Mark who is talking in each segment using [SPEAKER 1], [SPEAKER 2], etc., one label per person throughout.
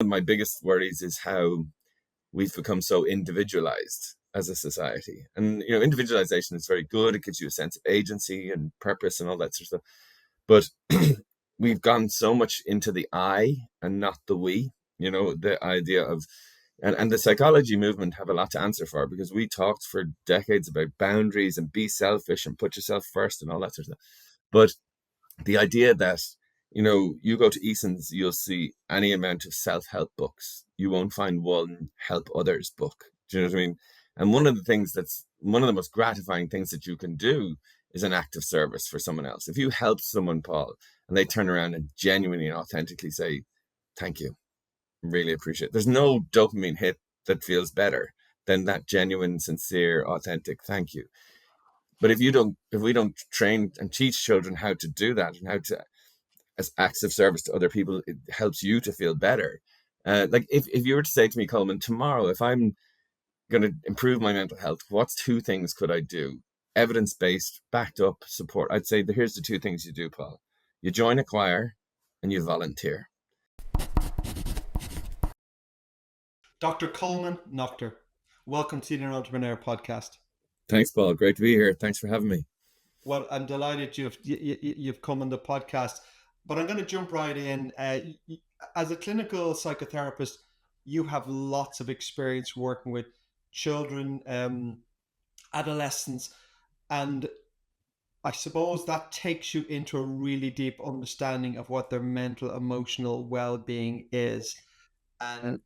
[SPEAKER 1] of my biggest worries is how we've become so individualized as a society. And, individualization is very good. It gives you a sense of agency and purpose and all that sort of stuff. But we've gone so much into the I and not the we, the idea of, and the psychology movement have a lot to answer for, because we talked for decades about boundaries and be selfish and put yourself first and all that sort of stuff. But the idea that, you go to Eason's, you'll see any amount of self-help books. You won't find one help others book. Do you know what I mean? And one of the most gratifying things that you can do is an act of service for someone else. If you help someone, Paul, and they turn around and genuinely and authentically say, thank you, really appreciate it. There's no dopamine hit that feels better than that genuine, sincere, authentic thank you. But if we don't train and teach children how to do that, and how to, as acts of service to other people, it helps you to feel better. Like if you were to say to me, Coleman, tomorrow, if I'm going to improve my mental health, what's two things could I do? Evidence-based, backed up support. I'd say here's the two things you do, Paul. You join a choir and you volunteer.
[SPEAKER 2] Dr. Colman Noctor, welcome to the Entrepreneur Podcast.
[SPEAKER 1] Thanks, Paul. Great to be here. Thanks for having me.
[SPEAKER 2] Well, I'm delighted you've come on the podcast, but I'm going to jump right in. As a clinical psychotherapist, you have lots of experience working with children, adolescents, and I suppose that takes you into a really deep understanding of what their mental, emotional well-being is. And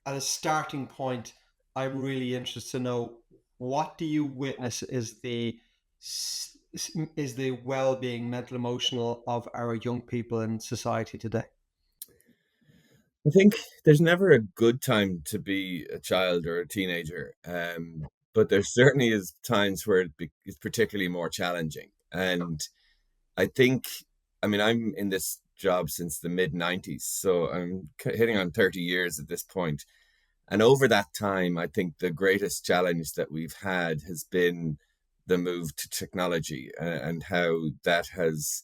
[SPEAKER 2] at a starting point, I'm really interested to know, what do you witness is the well-being, mental, emotional of our young people in society today?
[SPEAKER 1] I think there's never a good time to be a child or a teenager, but there certainly is times where it's particularly more challenging. And I think, I mean, I'm in this job since the mid 90s, so I'm hitting on 30 years at this point. And over that time, I think the greatest challenge that we've had has been the move to technology, and how that has,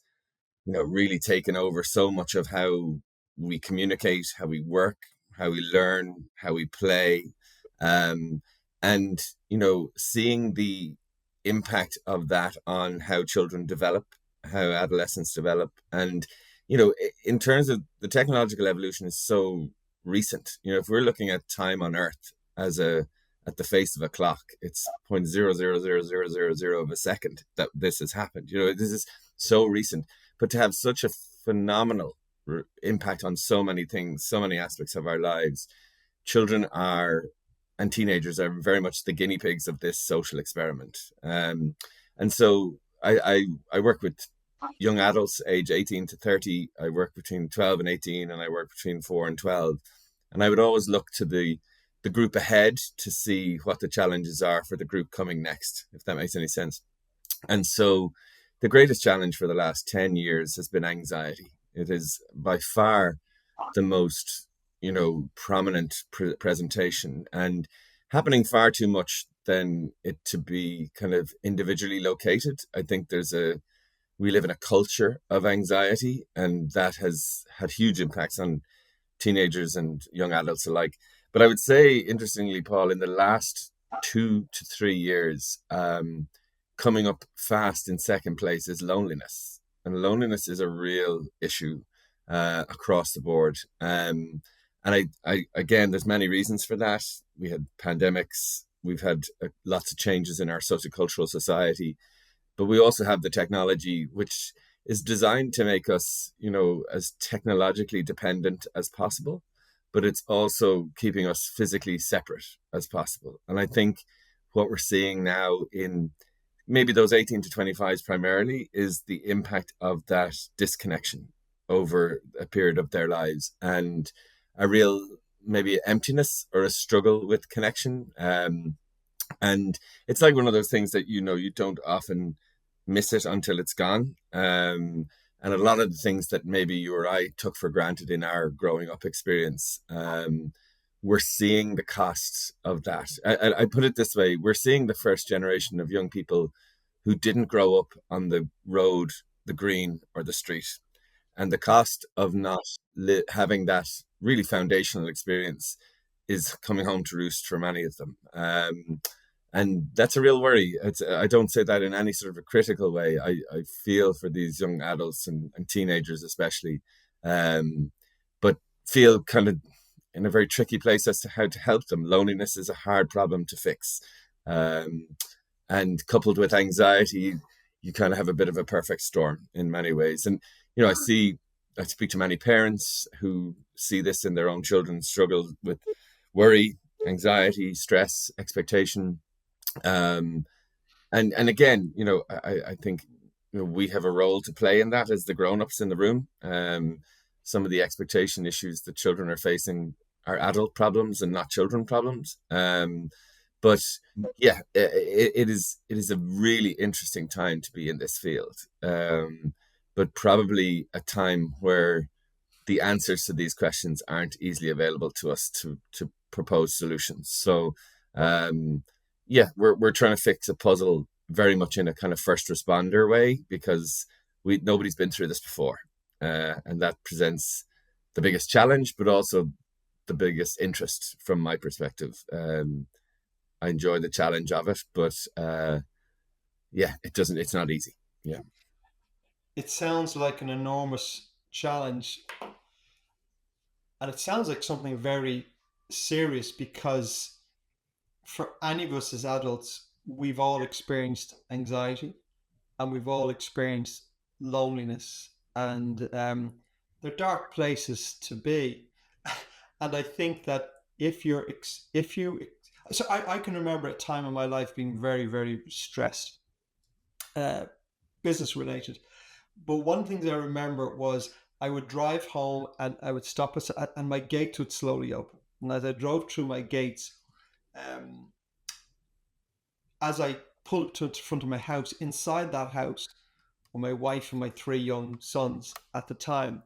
[SPEAKER 1] really taken over so much of how we communicate, how we work, how we learn, how we play. Um, and, seeing the impact of that on how children develop, how adolescents develop. And, in terms of the technological evolution is so recent. If we're looking at time on Earth as at the face of a clock, it's 0.000000 of a second that this has happened. This is so recent, but to have such a phenomenal impact on so many things, so many aspects of our lives. Children are and teenagers are very much the guinea pigs of this social experiment. And so I work with young adults age 18 to 30. I work between 12 and 18, and I work between 4 and 12. And I would always look to the group ahead to see what the challenges are for the group coming next, if that makes any sense. And so the greatest challenge for the last 10 years has been anxiety. It is by far the most, prominent presentation, and happening far too much than it to be kind of individually located. I think we live in a culture of anxiety, and that has had huge impacts on teenagers and young adults alike. But I would say, interestingly, Paul, in the last 2 to 3 years, coming up fast in second place is loneliness. And loneliness is a real issue across the board. And I again, there's many reasons for that. We had pandemics, we've had lots of changes in our sociocultural society, but we also have the technology, which is designed to make us, as technologically dependent as possible, but it's also keeping us physically separate as possible. And I think what we're seeing now in maybe those 18 to 25s primarily is the impact of that disconnection over a period of their lives, and a real maybe emptiness or a struggle with connection. And it's like one of those things that, you don't often miss it until it's gone. And a lot of the things that maybe you or I took for granted in our growing up experience, we're seeing the costs of that. I put it this way: we're seeing the first generation of young people who didn't grow up on the road, the green, or the street. And the cost of not having that really foundational experience is coming home to roost for many of them. And that's a real worry. I don't say that in any sort of a critical way. I feel for these young adults and teenagers especially, um, but feel kind of in a very tricky place as to how to help them. Loneliness is a hard problem to fix. Um, and coupled with anxiety, you kind of have a bit of a perfect storm in many ways. And, I speak to many parents who see this in their own children struggle with worry, anxiety, stress, expectation. Um, and again, I think we have a role to play in that as the grown-ups in the room. Some of the expectation issues that children are facing are adult problems and not children problems. But yeah, it is a really interesting time to be in this field. But probably a time where the answers to these questions aren't easily available to us to propose solutions. So yeah, we're trying to fix a puzzle very much in a kind of first responder way, because nobody's been through this before, and that presents the biggest challenge, but also the biggest interest from my perspective. I enjoy the challenge of it, but yeah, it's not easy. Yeah.
[SPEAKER 2] It sounds like an enormous challenge, and it sounds like something very serious because for any of us as adults, we've all experienced anxiety and we've all experienced loneliness, and they're dark places to be. And I think that if you, so I can remember a time in my life being very, very stressed, uh, business related. But one thing that I remember was I would drive home and I would stop us, and my gates would slowly open. And as I drove through my gates, um, as I pulled to the front of my house, inside that house were my wife and my three young sons at the time.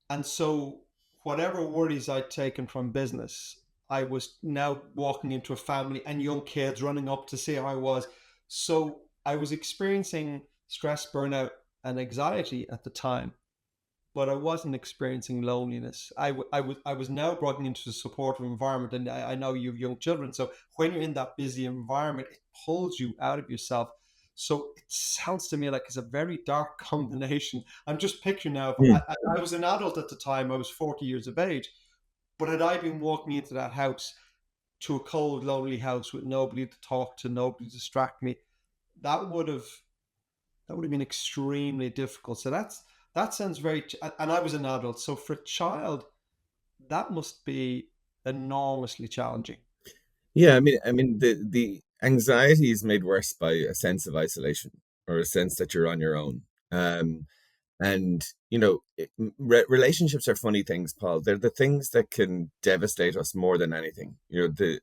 [SPEAKER 2] And so, whatever worries I'd taken from business, I was now walking into a family and young kids running up to see how I was. So, I was experiencing stress, burnout, and anxiety at the time, but I wasn't experiencing loneliness. I was now brought into a supportive environment, and I know you have young children. So when you're in that busy environment, it pulls you out of yourself. So it sounds to me like it's a very dark combination. I'm just picturing now.
[SPEAKER 1] Mm.
[SPEAKER 2] I was an adult at the time. I was 40 years of age, but had I been walking into that house, to a cold, lonely house with nobody to talk to, nobody to distract me, that would have that would have been extremely difficult. So that sounds very. And I was an adult, so for a child, that must be enormously challenging.
[SPEAKER 1] Yeah, I mean, the anxiety is made worse by a sense of isolation, or a sense that you're on your own. Um, and relationships are funny things, Paul. They're the things that can devastate us more than anything. The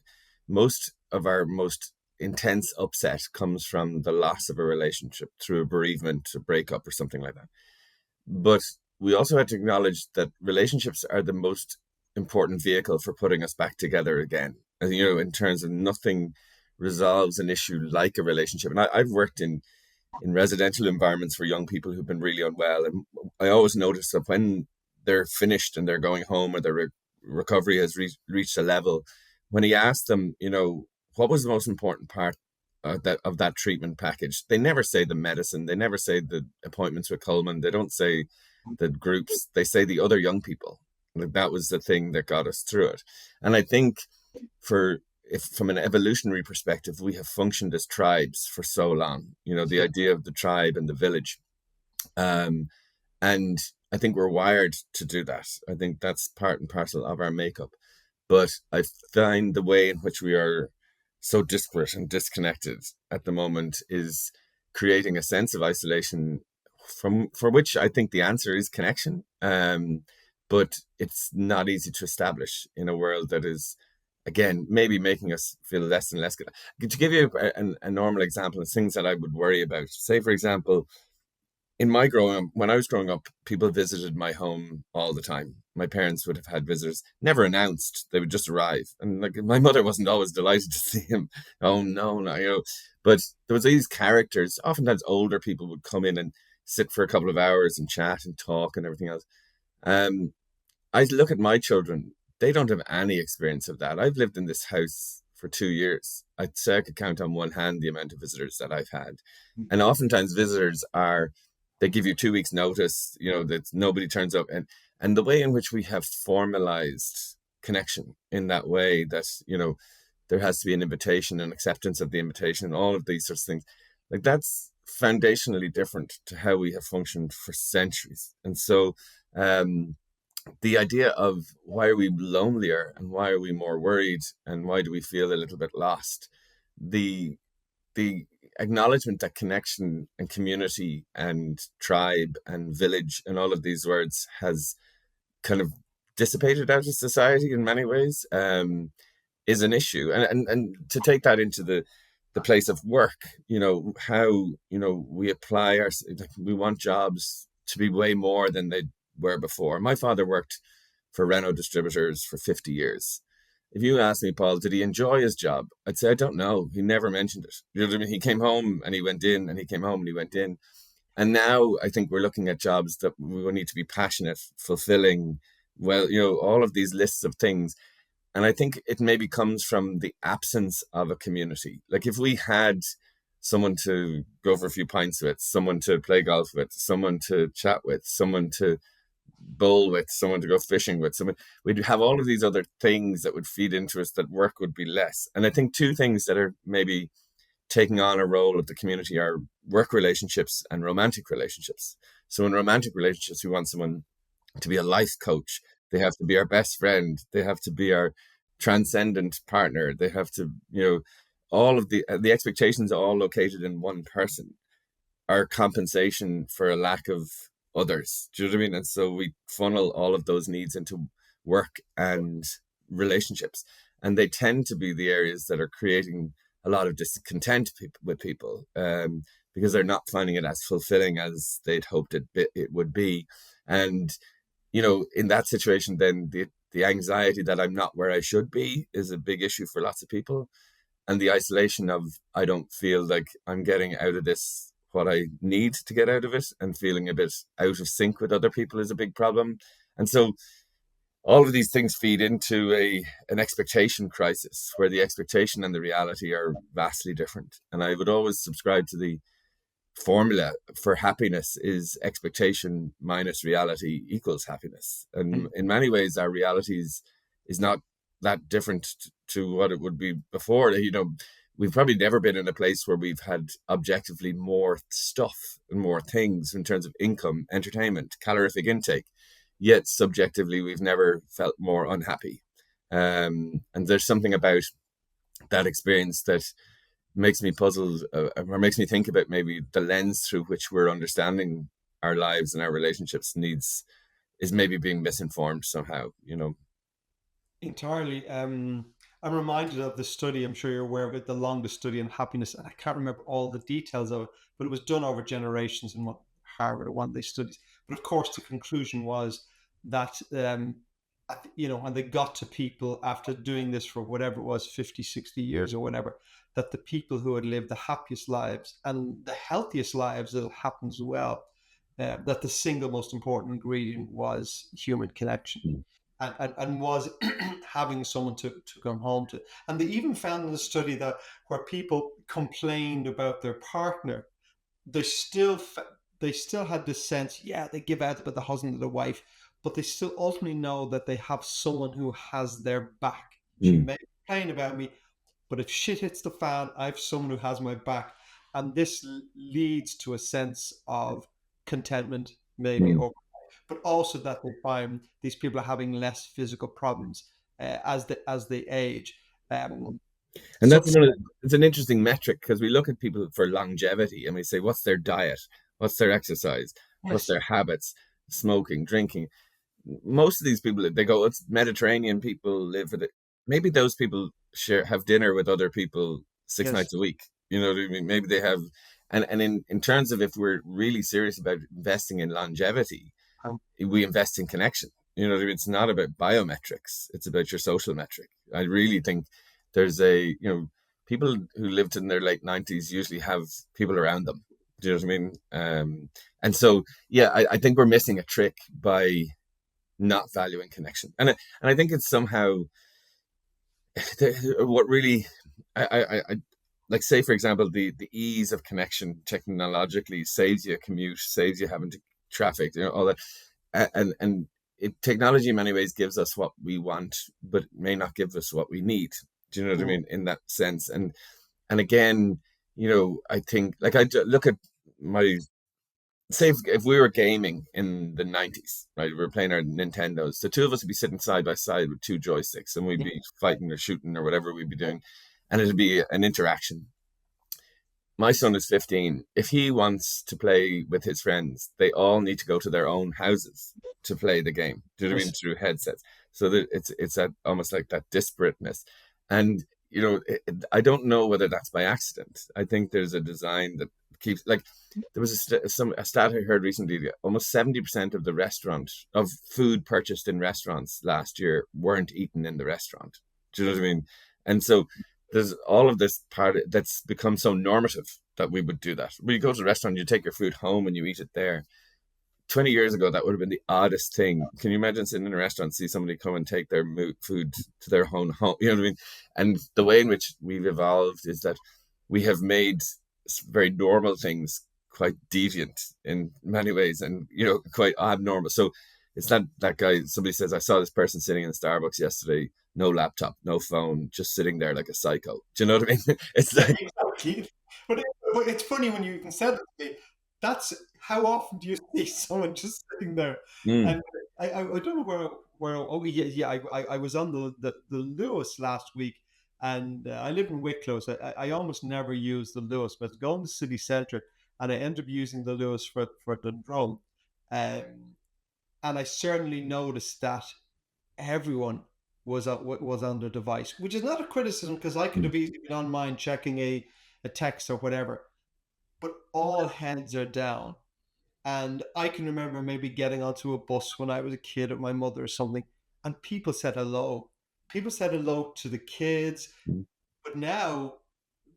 [SPEAKER 1] most of our most intense upset comes from the loss of a relationship through a bereavement, a breakup, or something like that. But we also had to acknowledge that relationships are the most important vehicle for putting us back together again. And, in terms of nothing resolves an issue like a relationship. And I've worked in residential environments for young people who've been really unwell. And I always notice that when they're finished and they're going home, or their recovery has reached a level, when he asked them, what was the most important part of that treatment package, they never say the medicine, they never say the appointments with Colman, they don't say the groups, they say the other young people. Like, that was the thing that got us through it. And I think for if from an evolutionary perspective, we have functioned as tribes for so long, the
[SPEAKER 2] Yeah.
[SPEAKER 1] idea of the tribe and the village. Um, and I think we're wired to do that. I think that's part and parcel of our makeup. But I find the way in which we are so disparate and disconnected at the moment is creating a sense of isolation, for which I think the answer is connection. But it's not easy to establish in a world that is, again, maybe making us feel less and less good. To give you a normal example of things that I would worry about, say, for example, when I was growing up, people visited my home all the time. My parents would have had visitors, never announced. They would just arrive, and like my mother wasn't always delighted to see him. Oh no, no, But there was these characters. Oftentimes, older people would come in and sit for a couple of hours and chat and talk and everything else. Um, I look at my children. they don't have any experience of that. I've lived in this house for 2 years. I'd say I could count on one hand the amount of visitors that I've had. And oftentimes visitors are, they give you 2 weeks notice, that nobody turns up. And the way in which we have formalized connection in that way that, there has to be an invitation and acceptance of the invitation, all of these sorts of things. Like that's foundationally different to how we have functioned for centuries. And so um, the idea of why are we lonelier and why are we more worried and why do we feel a little bit lost, the the acknowledgement that connection and community and tribe and village and all of these words has kind of dissipated out of society in many ways, is an issue. And to take that into the place of work, how, we apply our, like, we want jobs to be way more than they were before. My father worked for Renault distributors for 50 years. If you ask me, Paul, did he enjoy his job? I'd say, I don't know. He never mentioned it. You know what I mean? He came home and he went in, and he came home and he went in. And now I think we're looking at jobs that we will need to be passionate, fulfilling, well, all of these lists of things. And I think it maybe comes from the absence of a community. Like if we had someone to go for a few pints with, someone to play golf with, someone to chat with, someone to bowl with, someone to go fishing with, someone, we'd have all of these other things that would feed into us, that work would be less. And I think two things that are maybe taking on a role of the community are work relationships and romantic relationships. So in romantic relationships, we want someone to be a life coach. They have to be our best friend. They have to be our transcendent partner. They have to, all of the expectations are all located in one person, are compensation for a lack of others. Do you know what I mean? And so we funnel all of those needs into work and relationships. And they tend to be the areas that are creating a lot of discontent with people, because they're not finding it as fulfilling as they'd hoped it would be. And, in that situation, then the anxiety that I'm not where I should be is a big issue for lots of people. And the isolation of, I don't feel like I'm getting out of this what I need to get out of it, and feeling a bit out of sync with other people is a big problem. And so all of these things feed into an expectation crisis, where the expectation and the reality are vastly different. And I would always subscribe to the formula for happiness is expectation minus reality equals happiness. And in many ways, our realities is not that different to what it would be before. We've probably never been in a place where we've had objectively more stuff and more things in terms of income, entertainment, calorific intake. Yet subjectively, we've never felt more unhappy. And there's something about that experience that makes me puzzled, or makes me think about maybe the lens through which we're understanding our lives and our relationships is maybe being misinformed somehow.
[SPEAKER 2] Entirely. I'm reminded of the study, I'm sure you're aware of it, the longest study on happiness. And I can't remember all the details of it, but it was done over generations in what Harvard or one of these studies. But of course, the conclusion was that, and they got to people after doing this for whatever it was, 50, 60 years or whatever, that the people who had lived the happiest lives and the healthiest lives, that happens as well, that the single most important ingredient was human connection,
[SPEAKER 1] Mm.
[SPEAKER 2] and was having someone to come home to. And they even found in the study that where people complained about their partner, they still they still had this sense, yeah, they give out about the husband or the wife, but they still ultimately know that they have someone who has their back. She
[SPEAKER 1] Mm.
[SPEAKER 2] may complain about me, but if shit hits the fan, I have someone who has my back. And this leads to a sense of contentment, maybe,
[SPEAKER 1] Mm.
[SPEAKER 2] or but also that they find these people are having less physical problems as they age. Um,
[SPEAKER 1] And
[SPEAKER 2] so,
[SPEAKER 1] it's an interesting metric, because we look at people for longevity and we say, what's their diet? What's their exercise? What's
[SPEAKER 2] yes,
[SPEAKER 1] their habits? Smoking, drinking. Most of these people, they go, it's Mediterranean people live with it. Maybe those people have dinner with other people six
[SPEAKER 2] yes,
[SPEAKER 1] nights a week. You know what I mean? Maybe they have, and in terms of, if we're really serious about investing in longevity,
[SPEAKER 2] um,
[SPEAKER 1] we invest in connection. You know what I mean? It's not about biometrics. It's about your social metric. I really think there's people who lived in their late 90s usually have people around them. Do you know what I mean? And so, yeah, I think we're missing a trick by not valuing connection. And I think it's somehow what really I like, say for example, the ease of connection technologically saves you a commute, saves you having to traffic, all that. And technology in many ways gives us what we want, but may not give us what we need. Do you know what I
[SPEAKER 2] Mm.
[SPEAKER 1] mean, in that sense? And again, I think, like, look at my, say if we were gaming in the 90s, right? We were playing our Nintendos. The two of us would be sitting side by side with two joysticks, and we'd
[SPEAKER 2] Yeah.
[SPEAKER 1] be fighting or shooting or whatever we'd be doing, and it'd be an interaction. My son is 15. If he wants to play with his friends, they all need to go to their own houses to play the game. Do you know what I mean?
[SPEAKER 2] Yes.
[SPEAKER 1] Through headsets. So that it's that, almost like that disparateness. And I don't know whether that's by accident. I think there's a design that keeps, like, there was a stat I heard recently that almost 70% of the restaurant of food purchased in restaurants last year weren't eaten in the restaurant. Do you know what I mean? And so there's all of this part that's become so normative that we would do that. When you go to the restaurant, you take your food home and you eat it there. 20 years ago, that would have been the oddest thing. Can you imagine sitting in a restaurant, see somebody come and take their food to their own home? You know what I mean? And the way in which we've evolved is that we have made very normal things quite deviant in many ways, and quite abnormal. So it's not that guy. Somebody says, I saw this person sitting in Starbucks yesterday, no laptop, no phone, just sitting there like a psycho. Do you know what I mean? It's
[SPEAKER 2] Yeah,
[SPEAKER 1] like,
[SPEAKER 2] exactly. But it's funny when you even said it to me. That's how often do you see someone just sitting there?
[SPEAKER 1] mm,
[SPEAKER 2] And I don't know where oh yeah, yeah, I was on the Lewis last week, and I live in Wicklow, so I almost never use the Lewis, but going to city centre, and I end up using the Lewis for the drum. Um, and I certainly noticed that everyone was on their device, which is not a criticism because I could
[SPEAKER 1] mm.
[SPEAKER 2] have easily been on mine checking a text or whatever. But all heads are down, and I can remember maybe getting onto a bus when I was a kid with my mother or something, and people said hello. People said hello to the kids,
[SPEAKER 1] Mm.
[SPEAKER 2] but now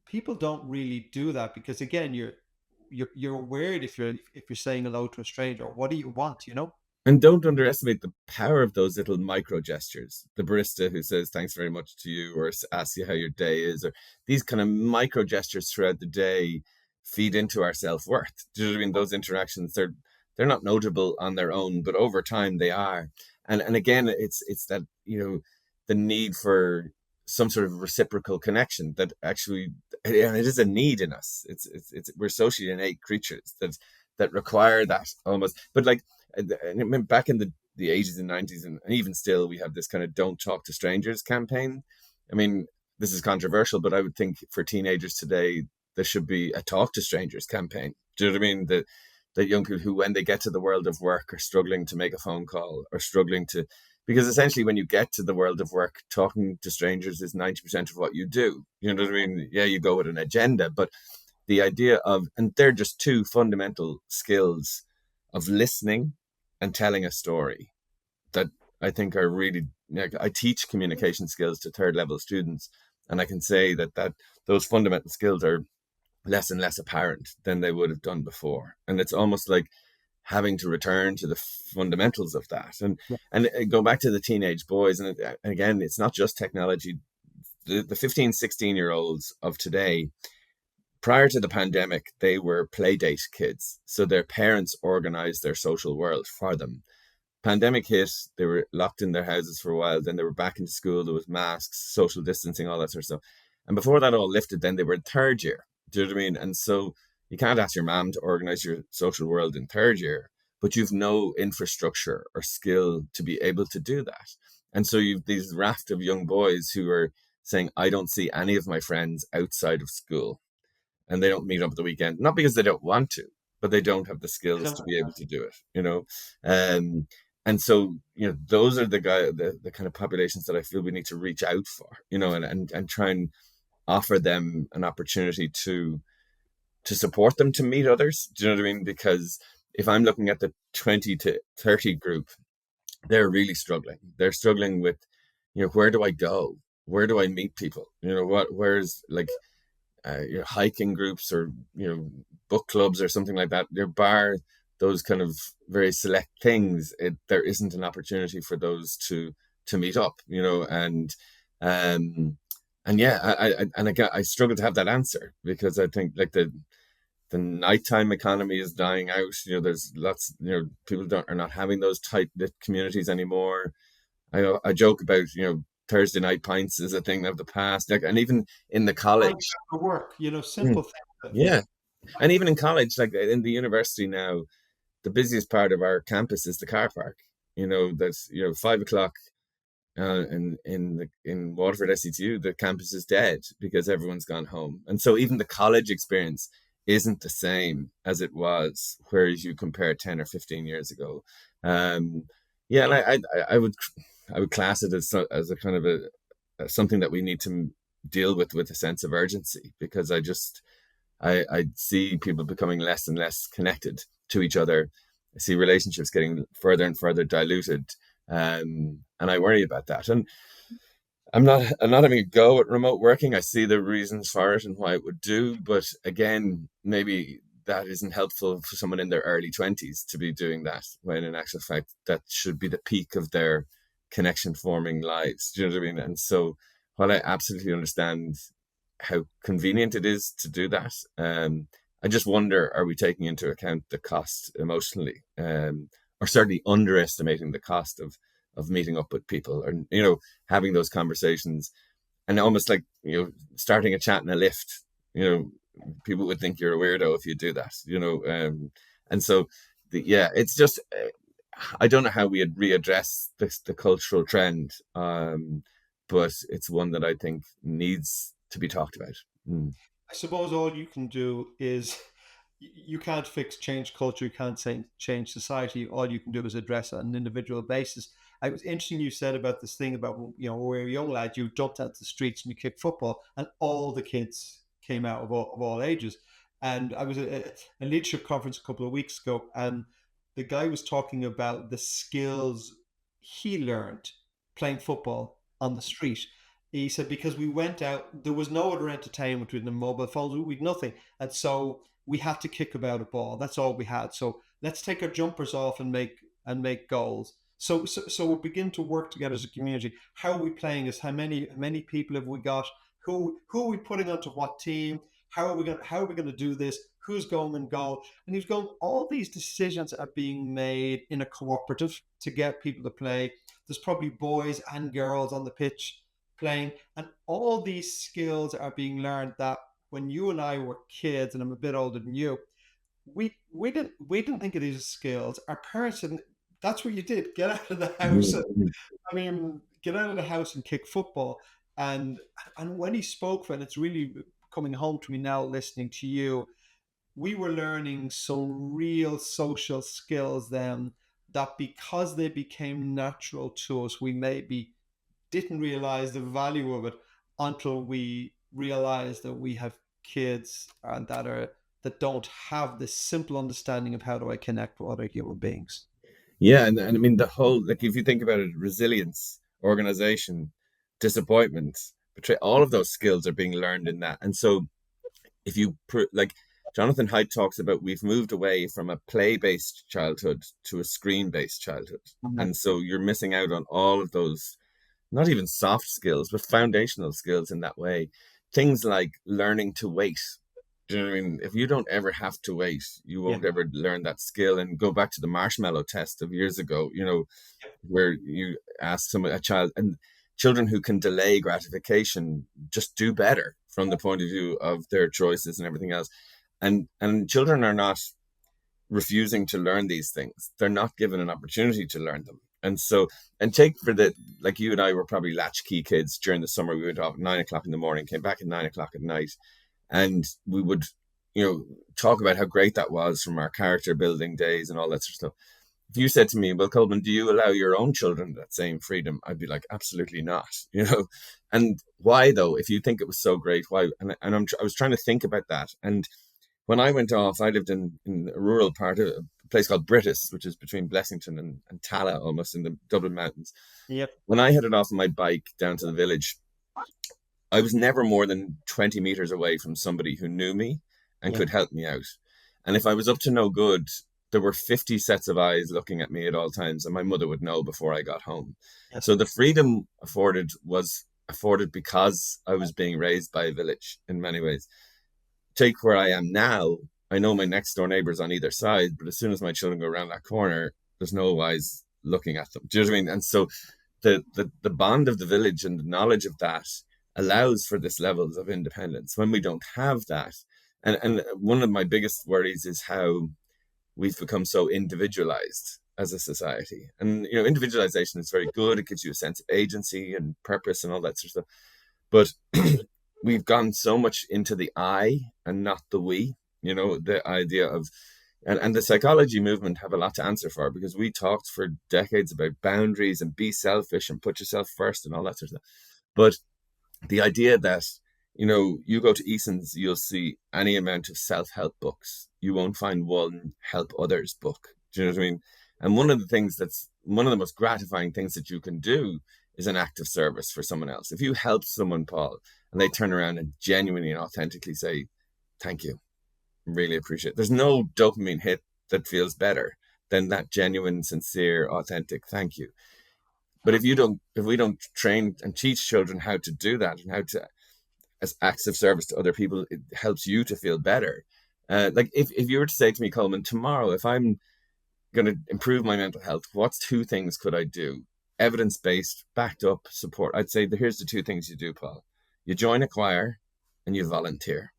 [SPEAKER 2] people don't really do that because again, you're weird if you're saying hello to a stranger. What do you want? You know?
[SPEAKER 1] And don't underestimate the power of those little micro gestures. The barista who says thanks very much to you, or asks you how your day is, or these kind of micro gestures throughout the day feed into our self worth. Do you know what I mean? Those interactions, they're not notable on their own, but over time they are. And again, it's that, the need for some sort of reciprocal connection that actually, and it is a need in us. It's we're socially innate creatures that require that almost. But like, I mean, back in the 80s and 90s, and even still, we have this kind of "Don't Talk to Strangers" campaign. I mean, this is controversial, but I would think for teenagers today, there should be a "Talk to Strangers" campaign. Do you know what I mean? That young people who, when they get to the world of work, are struggling to make a phone call, or struggling to, because essentially, when you get to the world of work, talking to strangers is 90% of what you do. You know what I mean? Yeah, you go with an agenda, but the idea of, and they're just two fundamental skills of listening and telling a story that I think are really, like, I teach communication skills to third level students, and I can say that those fundamental skills are less and less apparent than they would have done before, and it's almost like having to return to the fundamentals of that. And go back to the teenage boys, and again, it's not just technology. The 15, 16-year olds of today, prior to the pandemic, they were playdate kids, so their parents organized their social world for them. Pandemic hit, they were locked in their houses for a while, then they were back into school, there was masks, social distancing, all that sort of stuff. And before that all lifted, then they were in third year. Do you know what I mean? And so you can't ask your mom to organize your social world in third year, but you've no infrastructure or skill to be able to do that. And so you've these raft of young boys who are saying, I don't see any of my friends outside of school, and they don't meet up at the weekend, not because they don't want to, but they don't have the
[SPEAKER 2] I
[SPEAKER 1] skills
[SPEAKER 2] don't
[SPEAKER 1] to
[SPEAKER 2] know.
[SPEAKER 1] be able to do it. um and so, those are the kind of populations that I feel we need to reach out for, and try and offer them an opportunity to support them to meet others. Do you know what I mean? Because if I'm looking at the 20 to 30 group, they're really struggling. They're struggling with, where do I go, where do I meet people, where's, like, hiking groups, or book clubs or something like that. Your bar, those kind of very select things, there isn't an opportunity for those to meet up, um, and yeah, I struggle to have that answer because I think like the nighttime economy is dying out. There's lots, people don't are not having those tight knit communities anymore. I joke about, Thursday night pints is a thing of the past. Like, and even in the
[SPEAKER 2] Like
[SPEAKER 1] college,
[SPEAKER 2] after work,
[SPEAKER 1] mm,
[SPEAKER 2] simple things. Yeah.
[SPEAKER 1] yeah, and even in college, like in the university now, the busiest part of our campus is the car park. That's 5 o'clock. In Waterford SCTU, the campus is dead because everyone's gone home, and so even the college experience isn't the same as it was, whereas you compare 10 or 15 years ago. Um, yeah, and I would class it as a kind of a something that we need to deal with a sense of urgency, because I see people becoming less and less connected to each other. I see relationships getting further and further diluted, and I worry about that. And I'm not having a go at remote working. I see the reasons for it and why it would do, but again, maybe that isn't helpful for someone in their early 20s to be doing that, when in actual fact that should be the peak of their connection forming lives. Do you know what I mean? And so, while I absolutely understand how convenient it is to do that, I just wonder, are we taking into account the cost emotionally, or certainly underestimating the cost of meeting up with people, or having those conversations, and almost like, starting a chat in a lift. you know People would think you're a weirdo if you do that. And so, yeah, it's just, I don't know how we would readdress the cultural trend, but it's one that I think needs to be talked about. Mm.
[SPEAKER 2] I suppose all you can do is you can't fix change culture, you can't say change society. All you can do is address it on an individual basis. It was interesting you said about this thing about, when we were young lad, you jumped out the streets and you kicked football, and all the kids came out of all ages. And I was at a leadership conference a couple of weeks ago, and the guy was talking about the skills he learned playing football on the street. He said, because we went out, there was no other entertainment with the mobile phones, with nothing. And so we had to kick about a ball. That's all we had. So let's take our jumpers off and make goals. So we begin to work together as a community. How are we playing? Is how many people have we got? Who are we putting onto what team? How are we going to do this? Who's going in goal? And he's going. All these decisions are being made in a cooperative to get people to play. There's probably boys and girls on the pitch playing, and all these skills are being learned that when you and I were kids, and I'm a bit older than you, we didn't think of these skills. Our parents didn't. That's what you did. Get out of the house.
[SPEAKER 1] Mm.
[SPEAKER 2] I mean, get out of the house and kick football. And when he spoke, and it's really coming home to me now, listening to you, we were learning some real social skills then, that because they became natural to us, we maybe didn't realize the value of it until we realized that we have kids and that don't have this simple understanding of how do I connect with other human beings.
[SPEAKER 1] Yeah, and I mean, the whole, like, if you think about it, resilience, organization, disappointment, betray, all of those skills are being learned in that. And so, if you like, Jonathan Haidt talks about, we've moved away from a play-based childhood to a screen-based childhood,
[SPEAKER 2] Mhm.
[SPEAKER 1] and so you're missing out on all of those, not even soft skills, but foundational skills in that way. Things like learning to wait. Do you know what I mean? If you don't ever have to wait, you
[SPEAKER 2] Yeah.
[SPEAKER 1] won't ever learn that skill. And go back to the marshmallow test of years ago, where you ask a child, and children who can delay gratification just do better from the point of view of their choices and everything else. And children are not refusing to learn these things. They're not given an opportunity to learn them. And so, and take for the, like, you and I were probably latchkey kids during the summer. We went off at 9 o'clock in the morning, came back at 9 o'clock at night, and we would, talk about how great that was from our character building days and all that sort of stuff. If you said to me, well, Coleman, do you allow your own children that same freedom? I'd be like, absolutely not, And why though? If you think it was so great, why? I was trying to think about that. And when I went off, I lived in a rural part of a place called Brittis, which is between Blessington and Tala, almost in the Dublin Mountains.
[SPEAKER 2] Yep.
[SPEAKER 1] When I headed off on my bike down to the village, I was never more than 20 meters away from somebody who knew me and
[SPEAKER 2] Yeah.
[SPEAKER 1] could help me out. And if I was up to no good, there were 50 sets of eyes looking at me at all times, and my mother would know before I got home.
[SPEAKER 2] Yes.
[SPEAKER 1] So the freedom afforded was afforded because I was being raised by a village in many ways. Take where I am now, I know my next door neighbors on either side, but as soon as my children go around that corner, there's no eyes looking at them. Do you know what I mean? And so the bond of the village and the knowledge of that allows for this levels of independence. When we don't have that, and one of my biggest worries is how we've become so individualized as a society. And individualization is very good. It gives you a sense of agency and purpose and all that sort of stuff. But we've gone so much into the I and not the we. The idea of and the psychology movement have a lot to answer for, because we talked for decades about boundaries and be selfish and put yourself first and all that sort of stuff. But the idea that you go to Eason's, you'll see any amount of self-help books, you won't find one help others book. Do you know what I mean? And one of the most gratifying things that you can do is an act of service for someone else. If you help someone, Paul, and they turn around and genuinely and authentically say thank you, really appreciate it, there's no dopamine hit that feels better than that genuine, sincere, authentic thank you. But if we don't train and teach children how to do that, and how to, as acts of service to other people, it helps you to feel better. Like if you were to say to me, Coleman, tomorrow, if I'm going to improve my mental health, what's two things could I do? Evidence-based, backed up support. I'd say here's the two things you do, Paul. You join a choir and you volunteer.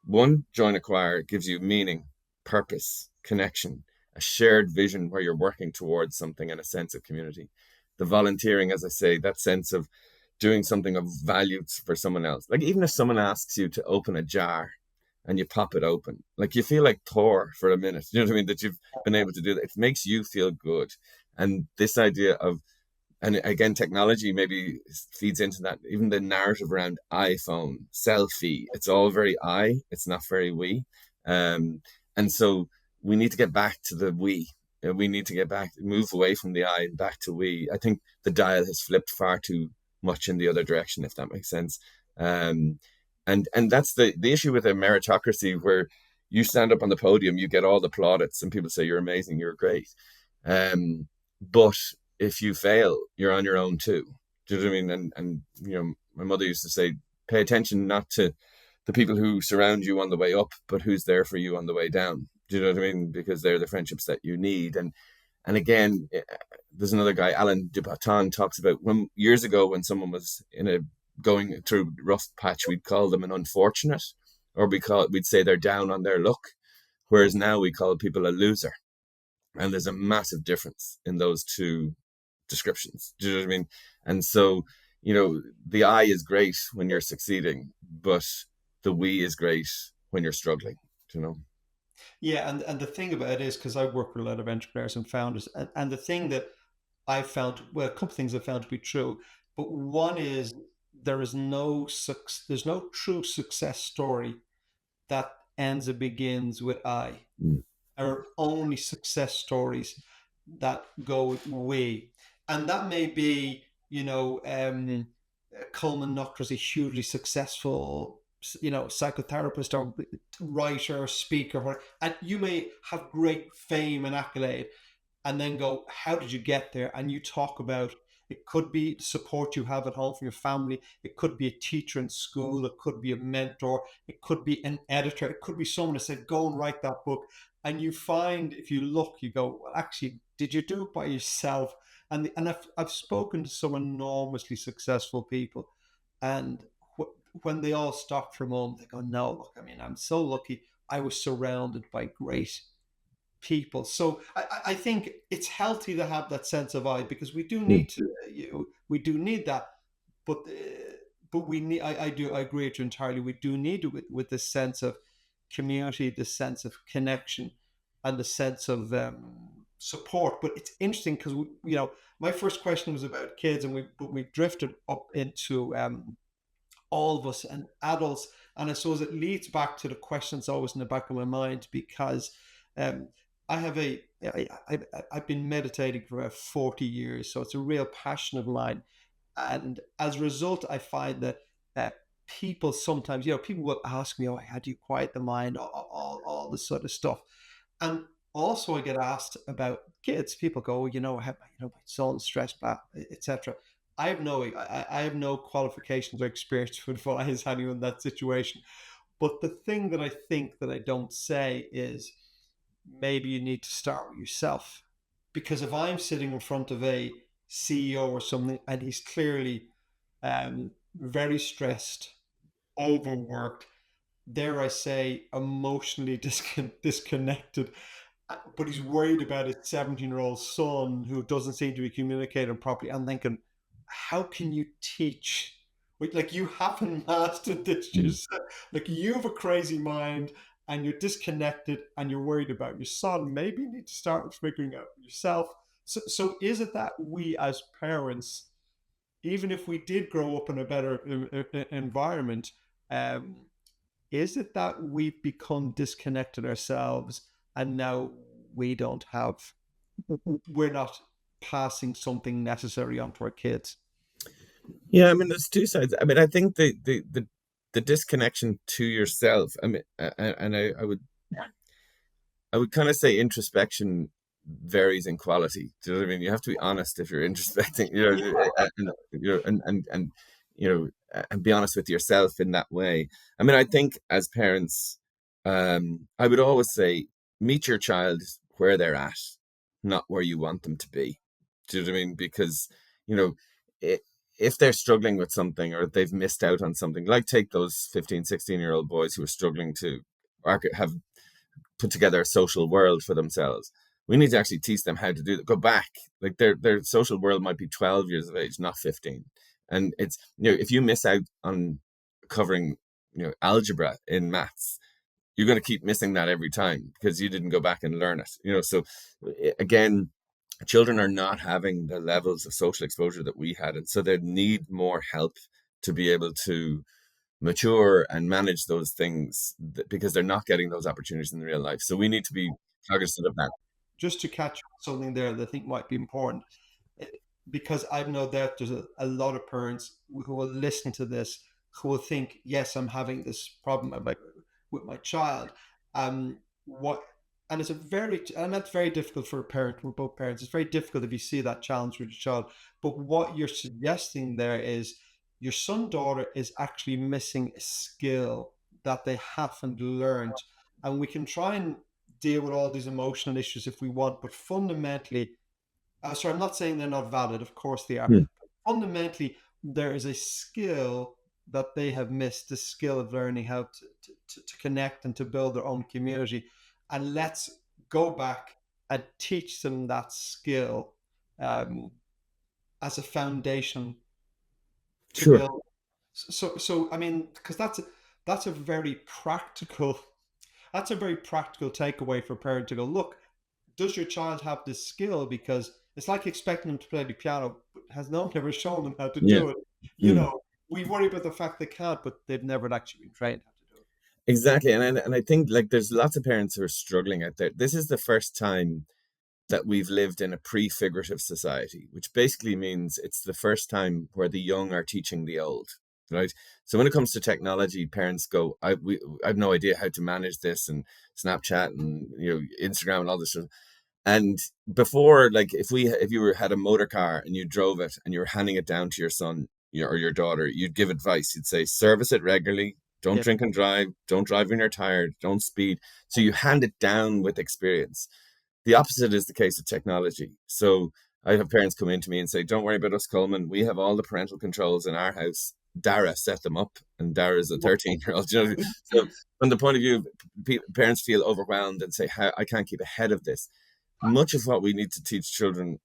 [SPEAKER 1] One, join a choir gives you meaning, purpose, connection, a shared vision where you're working towards something, and a sense of community. The volunteering, as I say, that sense of doing something of value for someone else. Like even if someone asks you to open a jar and you pop it open, like you feel like Thor for a minute. You know what I mean? That you've been able to do that. It makes you feel good. And this idea of, and again, technology maybe feeds into that. Even the narrative around iPhone, selfie, it's all very I, it's not very we. And so we need to get back to the we. We need to get back, move away from the I and back to we. I think the dial has flipped far too much in the other direction, if that makes sense. And that's the issue with a meritocracy, where you stand up on the podium, you get all the plaudits, and people say you're amazing, you're great. But if you fail, you're on your own too. Do you know what I mean? And my mother used to say, pay attention not to the people who surround you on the way up, but who's there for you on the way down. Do you know what I mean? Because they're the friendships that you need. And again, there's another guy, Alan de Botton, talks about when years ago when someone was going through rough patch, we'd call them an unfortunate, or we'd say they're down on their luck, whereas now we call people a loser. And there's a massive difference in those two descriptions. Do you know what I mean? And so, the I is great when you're succeeding, but the we is great when you're struggling. You know?
[SPEAKER 2] Yeah, and the thing about it is, because I work with a lot of entrepreneurs and founders, and the thing that I found, well, a couple of things I found to be true, but one is there's no true success story that ends and begins with I.
[SPEAKER 1] Mm.
[SPEAKER 2] There are only success stories that go with we, and that may be, Colman Noctor is a hugely successful, psychotherapist or writer, speaker, and you may have great fame and accolade, and then go, how did you get there? And you talk about, it could be support you have at home from your family, it could be a teacher in school, it could be a mentor, it could be an editor, it could be someone that said, go and write that book. And you find, if you look, you go, well, actually, did you do it by yourself? And I've spoken to some enormously successful people, and when they all stop for a moment, they go, no, look, I mean, I'm so lucky. I was surrounded by great people. So I think it's healthy to have that sense of I, because we do
[SPEAKER 1] Mm.
[SPEAKER 2] need to, we do need that, but we need. I agree with you entirely. We do need it with the sense of community, the sense of connection, and the sense of support. But it's interesting because my first question was about kids, and we drifted up into all of us and adults. And I suppose it leads back to the questions always in the back of my mind, because um, I have I've been meditating for about 40 years, so it's a real passion of mine. And as a result, I find that people sometimes, people will ask me, oh, how do you quiet the mind, all this sort of stuff. And Also, I get asked about kids. People go, my son's stressed, etc. I have no qualifications or experience to advise anyone in that situation. But the thing that I think that I don't say is maybe you need to start with yourself. Because if I'm sitting in front of a CEO or something and he's clearly very stressed, overworked, dare I say, emotionally disconnected, but he's worried about his 17-year-old son who doesn't seem to be communicating properly. I'm thinking, how can you teach? Like, you haven't mastered this
[SPEAKER 1] Mm.
[SPEAKER 2] yourself. Like, you have a crazy mind and you're disconnected and you're worried about your son. Maybe you need to start figuring out yourself. So is it that we as parents, even if we did grow up in a better environment, um, is it that we've become disconnected ourselves and now we don't have, we're not passing something necessary on to our kids?
[SPEAKER 1] Yeah, I mean, there's two sides. I mean, I think the disconnection to yourself. I mean, and I would kind of say introspection varies in quality. Do you know what I mean? You have to be honest if you're introspecting, and you and be honest with yourself in that way. I mean, I think as parents, I would always say meet your child where they're at, not where you want them to be. Do you know what I mean? Because you know, I if they're struggling with something or they've missed out on something, like take those 15, 16-year-old boys who are struggling to have put together a social world for themselves. We need to actually teach them how to do that. Go back, like their social world might be 12 years of age, not 15. And it's if you miss out on covering algebra in maths, you're going to keep missing that every time because you didn't go back and learn it. So again, children are not having the levels of social exposure that we had, and so they need more help to be able to mature and manage those things because they're not getting those opportunities in real life. So we need to be cognizant of that.
[SPEAKER 2] Just to catch something there that I think might be important, eh, because I know that there's a lot of parents who will listen to this who will think, yes, I'm having this problem with my child. What and it's a very and that's very difficult for a parent. We're both parents. It's very difficult if you see that challenge with your child. But what you're suggesting there is your son daughter is actually missing a skill that they haven't learned, and we can try and deal with all these emotional issues if we want, but fundamentally, sorry, I'm not saying they're not valid. Of course they are.
[SPEAKER 1] Hmm.
[SPEAKER 2] Fundamentally, there is a skill that they have missed, the skill of learning how to connect and to build their own community. And let's go back and teach them that skill um, as a foundation to
[SPEAKER 1] Sure.
[SPEAKER 2] build. So I mean, because that's a very practical that's a very practical takeaway for a parent to go, look, does your child have this skill? Because it's like expecting them to play the piano, but has no one ever shown them how to
[SPEAKER 1] Yeah.
[SPEAKER 2] do it? You
[SPEAKER 1] Mm.
[SPEAKER 2] know, we worry about the fact they can't, but they've never actually been trained how to do it.
[SPEAKER 1] Exactly. And I think like there's lots of parents who are struggling out there. This is the first time that we've lived in a prefigurative society, which basically means it's the first time where the young are teaching the old, right? So when it comes to technology, parents go, I have no idea how to manage this and Snapchat and Instagram and all this stuff. And before, like if you had a motor car and you drove it and you were handing it down to your son or your daughter, you'd give advice. You'd say, service it regularly. Don't
[SPEAKER 2] Yep.
[SPEAKER 1] drink and drive. Don't drive when you're tired. Don't speed. So you hand it down with experience. The opposite is the case of technology. So I have parents come in to me and say, don't worry about us, Coleman. We have all the parental controls in our house. Dara set them up, and Dara is a 13-year-old. So from the point of view, parents feel overwhelmed and say, how I can't keep ahead of this. Much of what we need to teach children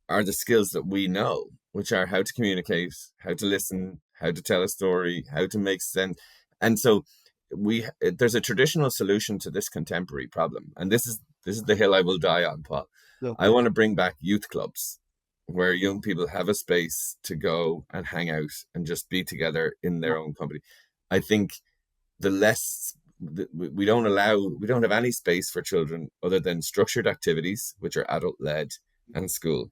[SPEAKER 1] are the skills that we know, which are how to communicate, how to listen, how to tell a story, how to make sense. And so there's a traditional solution to this contemporary problem, and this is the hill I will die on, Paul.
[SPEAKER 2] So,
[SPEAKER 1] I want to bring back youth clubs where young people have a space to go and hang out and just be together in their own company. I think the less we don't have any space for children other than structured activities which are adult led and school.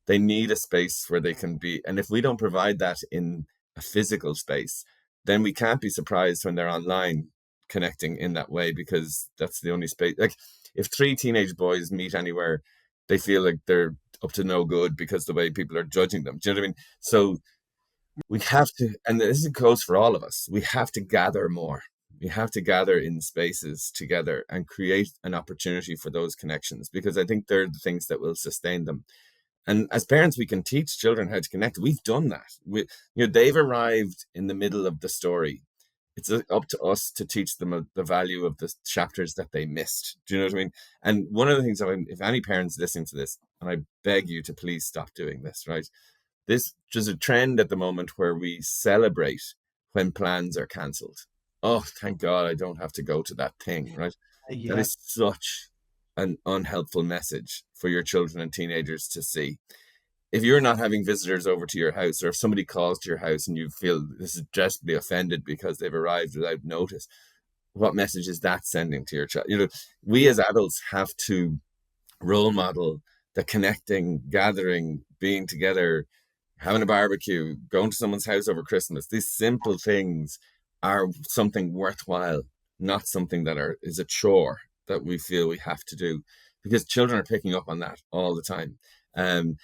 [SPEAKER 1] They need a space where they can be, and if we don't provide that in a physical space, then we can't be surprised when they're online connecting in that way because that's the only space. Like if three teenage boys meet anywhere, they feel like they're up to no good because the way people are judging them. Do you know what I mean? So we have to, and this goes for all of us, we have to gather more. We have to gather in spaces together and create an opportunity for those connections, because I think they're the things that will sustain them. And as parents, we can teach children how to connect. We've done that. They've arrived in the middle of the story. It's up to us to teach them the value of the chapters that they missed. Do you know what I mean? And one of the things, if any parents listening to this, and I beg you to please stop doing this, right? There's a trend at the moment where we celebrate when plans are cancelled. Oh, thank God I don't have to go to that thing, right? That
[SPEAKER 2] Yeah.
[SPEAKER 1] is such an unhelpful message for your children and teenagers to see. If you're not having visitors over to your house, or if somebody calls to your house and you feel this is justly offended because they've arrived without notice, what message is that sending to your child? We
[SPEAKER 2] Yeah.
[SPEAKER 1] as adults have to role model the connecting, gathering, being together, having a barbecue, going to someone's house over Christmas. These simple things are something worthwhile, not something that is a chore that we feel we have to do, because children are picking up on that all the time. And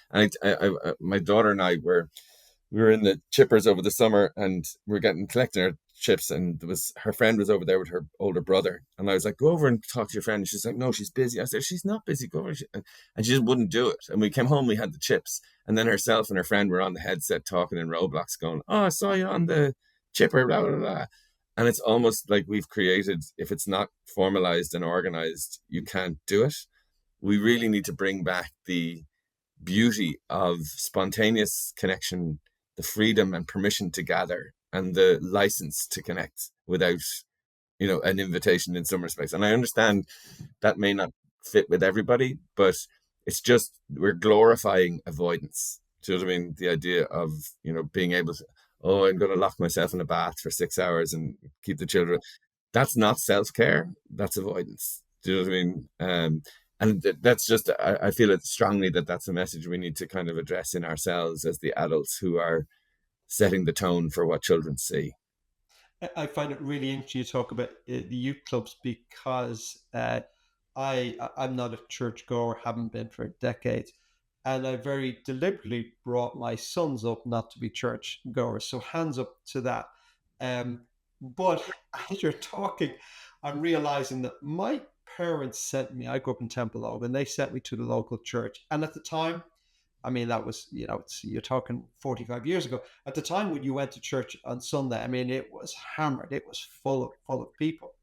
[SPEAKER 1] my daughter and I we were in the chippers over the summer, and we are getting collecting our chips, and there was her friend was over there with her older brother, and I was like, go over and talk to your friend, and she's like, no, she's busy. I said, she's not busy, go over. And she just wouldn't do it. And we came home, we had the chips, and then herself and her friend were on the headset talking in Roblox, going, oh, I saw you on the chipper, blah blah blah. And it's almost like we've created, if it's not formalized and organized, you can't do it. We really need to bring back the beauty of spontaneous connection, the freedom and permission to gather, and the license to connect without, an invitation in some respects. And I understand that may not fit with everybody, but it's just we're glorifying avoidance. Do you know what I mean? The idea of, being able to, oh, I'm going to lock myself in a bath for 6 hours and keep the children. That's not self care. That's avoidance. Do you know what I mean? And that's just, I feel it strongly that that's a message we need to kind of address in ourselves as the adults who are setting the tone for what children see.
[SPEAKER 2] I find it really interesting you talk about the youth clubs because I'm not a church goer, haven't been for decades, and I very deliberately brought my sons up not to be church goers. So hands up to that. Um, but as you're talking, I'm realizing that my parents sent me. I grew up in Temple Oak, and they sent me to the local church. And at the time, I mean, that was, you're talking 45 years ago. At the time when you went to church on Sunday, I mean, it was hammered. It was full of people.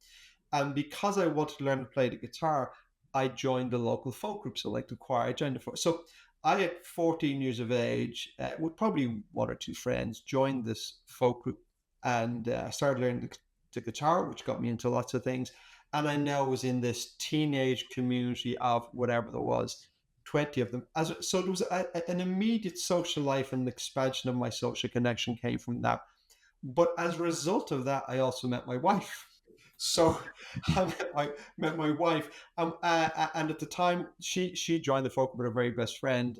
[SPEAKER 2] And because I wanted to learn to play the guitar, I joined the local folk group. So, like the choir, I joined the folk. So, I, at 14 years of age, with probably one or two friends, joined this folk group and started learning the guitar, which got me into lots of things. And I now was in this teenage community of whatever there was, 20 of them. So there was an immediate social life, and the expansion of my social connection came from that. But as a result of that, I also met my wife. So I met my wife, and at the time she joined the folk with her very best friend.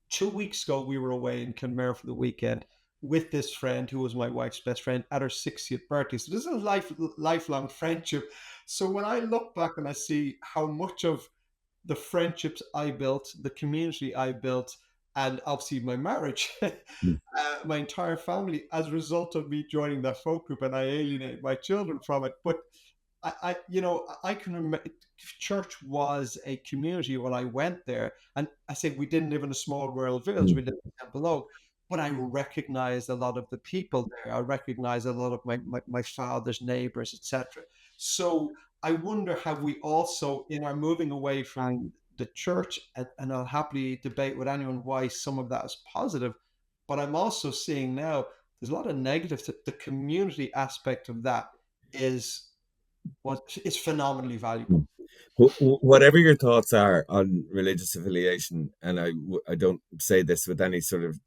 [SPEAKER 2] 2 weeks ago, we were away in Kenmare for the weekend with this friend who was my wife's best friend at her 60th birthday. So this is a lifelong friendship. So when I look back and I see how much of the friendships I built, the community I built, and obviously my marriage, my entire family, as a result of me joining that folk group, and I alienated my children from it. But I can remember church was a community when I went there. And I said we didn't live in a small rural village, we lived in Temple Oak. But I recognized a lot of the people there. I recognized a lot of my father's neighbors, etc. So I wonder, have we also, in our moving away from the church, and I'll happily debate with anyone why some of that is positive, but I'm also seeing now there's a lot of negatives. That the community aspect of that is what is phenomenally valuable.
[SPEAKER 1] Whatever your thoughts are on religious affiliation, and I don't say this with any sort of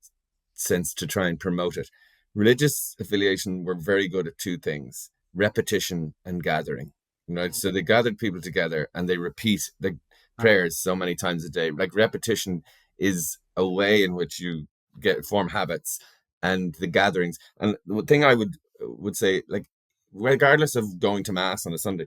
[SPEAKER 1] sense to try and promote it. Religious affiliation were very good at two things: repetition and gathering. Right? So they gathered people together and they repeat the prayers so many times a day. Like repetition is a way in which you get form habits, and the gatherings. And the thing I would say, like, regardless of going to mass on a Sunday,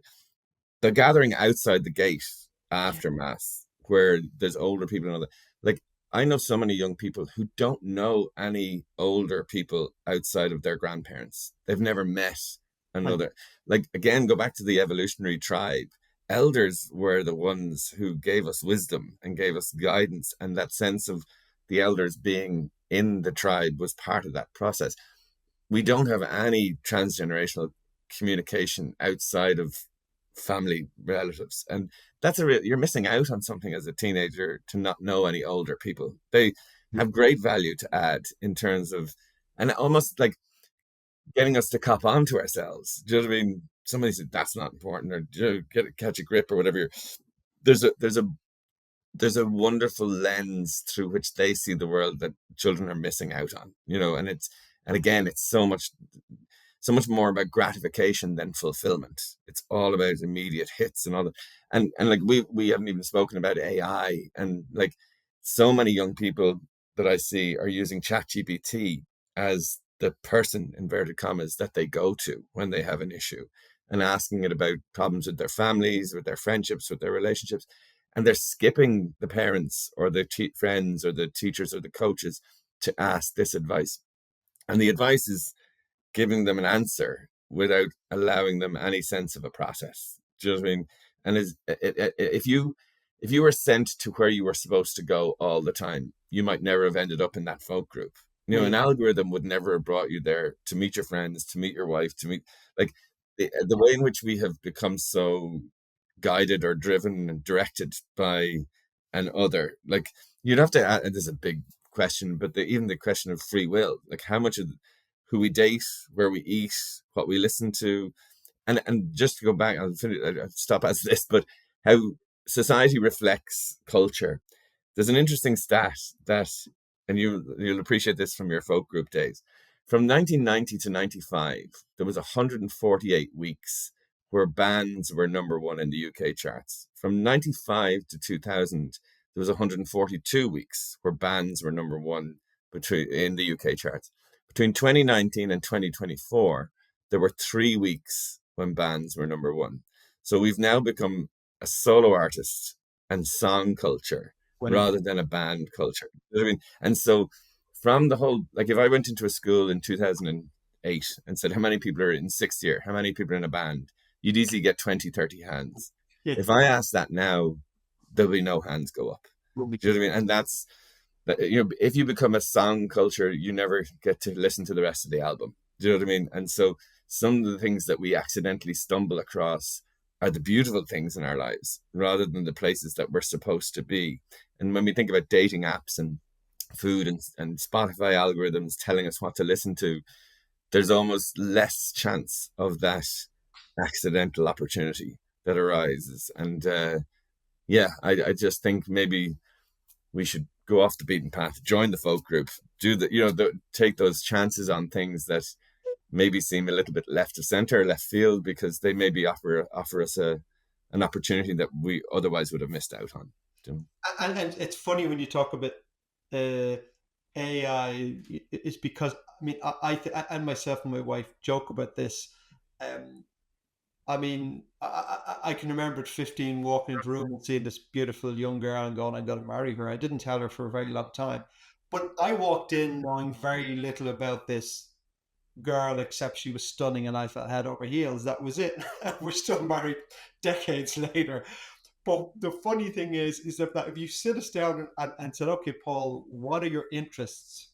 [SPEAKER 1] they're gathering outside the gate
[SPEAKER 2] Yeah.
[SPEAKER 1] after mass where there's older people and all that. Like, I know so many young people who don't know any older people outside of their grandparents. They've never met
[SPEAKER 2] Right.
[SPEAKER 1] another. Like, again, go back to the evolutionary tribe. Elders were the ones who gave us wisdom and gave us guidance, and that sense of the elders being in the tribe was part of that process. We don't have any transgenerational communication outside of family relatives, and that's you're missing out on something as a teenager to not know any older people. They have great value to add in terms of, and almost like getting us to cop on to ourselves. Do you know what I mean? Somebody said that's not important, or catch a grip, or whatever. There's a wonderful lens through which they see the world that children are missing out on. And again, it's so much more about gratification than fulfillment. It's all about immediate hits and all that. And like we haven't even spoken about AI, and like so many young people that I see are using ChatGPT as the person, inverted commas, that they go to when they have an issue, and asking it about problems with their families, with their friendships, with their relationships. And they're skipping the parents or the friends or the teachers or the coaches to ask this advice. And the advice is giving them an answer without allowing them any sense of a process. Do you know what I mean? And if you were sent to where you were supposed to go all the time, you might never have ended up in that folk group. An
[SPEAKER 2] Mm.
[SPEAKER 1] algorithm would never have brought you there to meet your friends, to meet your wife, to meet, like, the way in which we have become so guided or driven and directed by an other. Like, you'd have to add, and there's a big question, but even the question of free will, like how much of who we date, where we eat, what we listen to, and just to go back, I'll finish, I'll stop as this, but how society reflects culture. There's an interesting stat that, and you'll appreciate this from your folk group days. From 1990 to 95, there was 148 weeks where bands were number one in the UK charts. From 95 to 2000, there was 142 weeks where bands were number one in the UK charts. Between 2019 and 2024, there were 3 weeks when bands were number one. So we've now become a solo artist and song culture
[SPEAKER 2] Winning.
[SPEAKER 1] rather than a band culture. You know what I mean? And so from the whole, like, if I went into a school in 2008 and said, how many people are in sixth year? How many people are in a band? You'd easily get 20, 30 hands.
[SPEAKER 2] Yeah.
[SPEAKER 1] If I ask that now, there'll be no hands go up. Do you know what I mean? And that's, if you become a song culture, you never get to listen to the rest of the album. Do you know what I mean? And so some of the things that we accidentally stumble across are the beautiful things in our lives rather than the places that we're supposed to be. And when we think about dating apps and food and Spotify algorithms telling us what to listen to, there's almost less chance of that accidental opportunity that arises. And yeah, I just think maybe we should go off the beaten path, join the folk group, do take those chances on things that maybe seem a little bit left of center, left field, because they maybe offer us an opportunity that we otherwise would have missed out on.
[SPEAKER 2] And it's funny when you talk about uh, AI. It's because I mean and myself and my wife joke about this. Um, I mean, I can remember at 15 walking into the room and seeing this beautiful young girl and going, I'm going to marry her. I didn't tell her for a very long time. But I walked in knowing very little about this girl except she was stunning and I felt head over heels. That was it. We're still married decades later. But the funny thing is that if you sit us down and said, okay, Paul, what are your interests?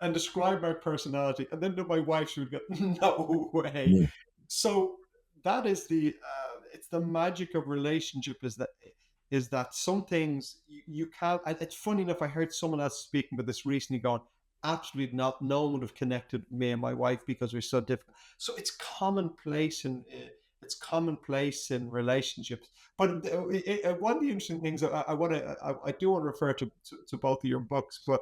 [SPEAKER 2] And describe my personality. And then to my wife, she would go, no way.
[SPEAKER 1] Mm.
[SPEAKER 2] So that is it's the magic of relationship is that some things you can't. It's funny enough. I heard someone else speaking about this recently, going, absolutely not. No one would have connected me and my wife because we're so different. So it's commonplace in relationships. But one of the interesting things I do want to refer to both of your books, but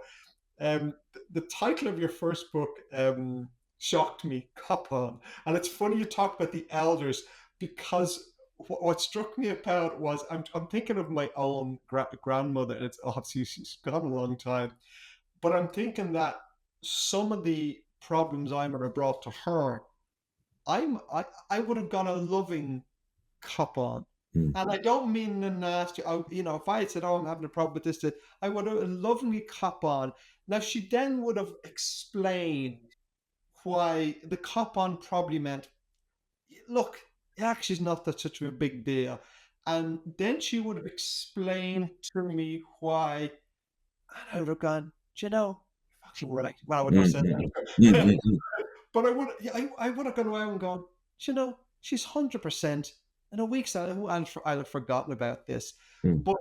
[SPEAKER 2] the title of your first book shocked me. Cop on, and it's funny you talk about the elders because what struck me about was I'm thinking of my own grandmother, and it's obviously she's gone a long time, but I'm thinking that some of the problems I might have brought to her, I would have got a loving cup on.
[SPEAKER 1] mm,
[SPEAKER 2] And I don't mean in a nasty, if I had said, "Oh, I'm having a problem with this," that I would have lovingly cup on. Now, she then would have explained why the cup on probably meant, look, it actually is not that such a big deal. And then she would have explained to me why, and I would have gone, "Do you know, you're actually right." Well, I would
[SPEAKER 1] mm,
[SPEAKER 2] not have said
[SPEAKER 1] mm, mm,
[SPEAKER 2] that.
[SPEAKER 1] mm, mm,
[SPEAKER 2] But I would, yeah, I would have gone away and gone, she's 100%. In a week's time, I'll have forgotten about this.
[SPEAKER 1] mm.
[SPEAKER 2] But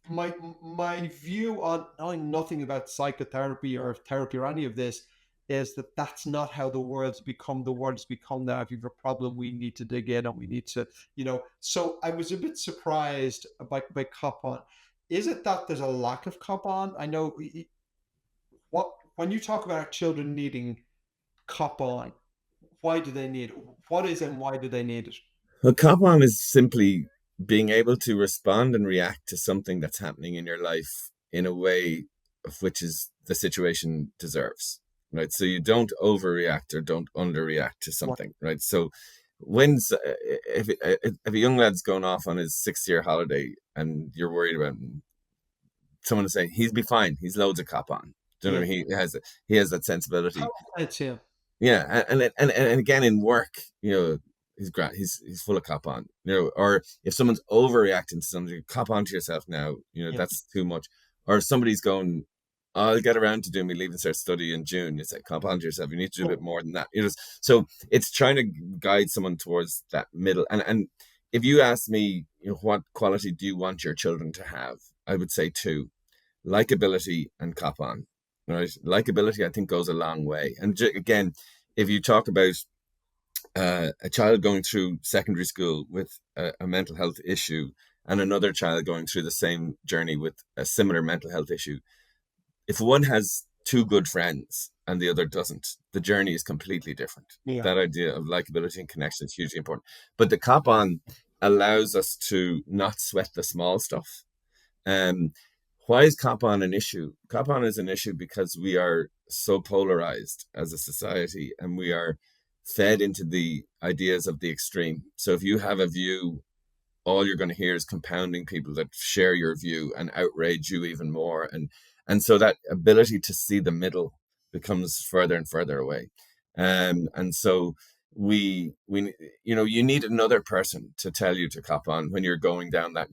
[SPEAKER 2] my my view on knowing nothing about psychotherapy or therapy or any of this is that that's not how the world's become. The world's become now. If you've a problem, we need to dig in and we need to, So I was a bit surprised by cop on. Is it that there's a lack of cop on? I know what when you talk about our children needing cop on. Why do they need it? What is it and why do they need it?
[SPEAKER 1] Well, cop on is simply being able to respond and react to something that's happening in your life in a way of which is the situation deserves, right? So you don't overreact or don't underreact to
[SPEAKER 2] What?
[SPEAKER 1] something, right? So if a young lad's going off on his 6 year holiday and you're worried about him, someone to say he'll be fine, he's loads of cop on. Do you know
[SPEAKER 2] Yeah.
[SPEAKER 1] what I mean? He has that sensibility.
[SPEAKER 2] How it's him.
[SPEAKER 1] Yeah, and again in work, he's great. He's full of cop on. Or if someone's overreacting to something, cop on to yourself now.
[SPEAKER 2] Yeah.
[SPEAKER 1] That's too much. Or if somebody's going, I'll get around to doing my leaving cert study in June. You say, cop on to yourself. You need to do a bit more than that. So it's trying to guide someone towards that middle. And if you ask me, what quality do you want your children to have? I would say two: likability and cop on. Right, likability I think goes a long way. And again, if you talk about a child going through secondary school with a mental health issue and another child going through the same journey with a similar mental health issue, if one has two good friends and the other doesn't, the journey is completely different.
[SPEAKER 2] Yeah.
[SPEAKER 1] That idea of likability and connection is hugely important. But the cop on allows us to not sweat the small stuff. um, why is cop on an issue? Cop on is an issue because we are so polarized as a society and we are fed into the ideas of the extreme. So if you have a view, all you're going to hear is compounding people that share your view and outrage you even more. And so that ability to see the middle becomes further and further away. And so we you need another person to tell you to cop on when you're going down that.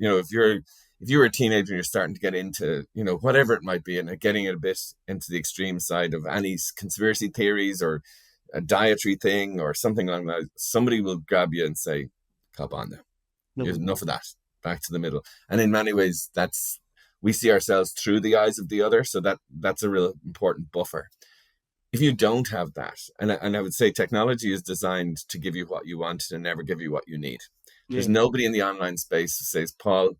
[SPEAKER 1] If you're a teenager and you're starting to get into whatever it might be, and getting a bit into the extreme side of any conspiracy theories or a dietary thing or something like that, somebody will grab you and say, cop on there.
[SPEAKER 2] No,
[SPEAKER 1] There's
[SPEAKER 2] we
[SPEAKER 1] enough of that. Back to the middle. And in many ways, we see ourselves through the eyes of the other. So that's a real important buffer. If you don't have that, and I would say technology is designed to give you what you want and never give you what you need. There's
[SPEAKER 2] yeah.
[SPEAKER 1] nobody in the online space who says, Paul,